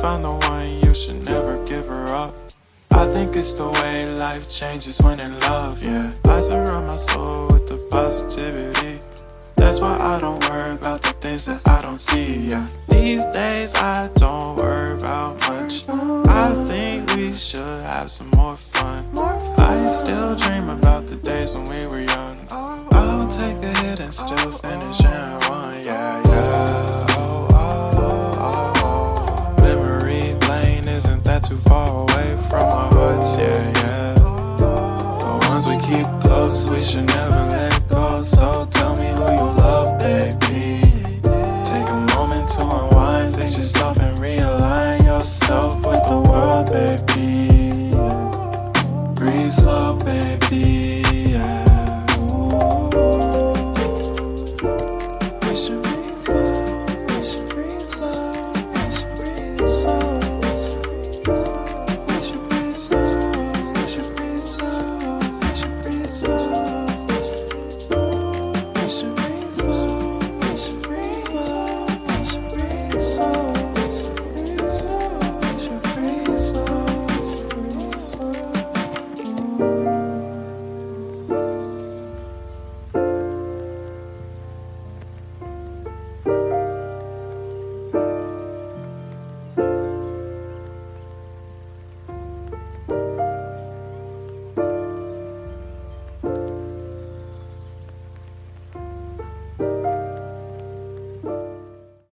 found the one, you should never give her up. I think it's the way life changes when in love, yeah. I surround my soul with the positivity. That's why I don't worry about the things that I don't see, yeah. These days I don't worry about much. I think we should have some more fun. I still dream about the days when we were young. I'll take a hit and still finish and one, yeah, yeah. Oh, oh, oh, oh. Memory lane, isn't that too far away from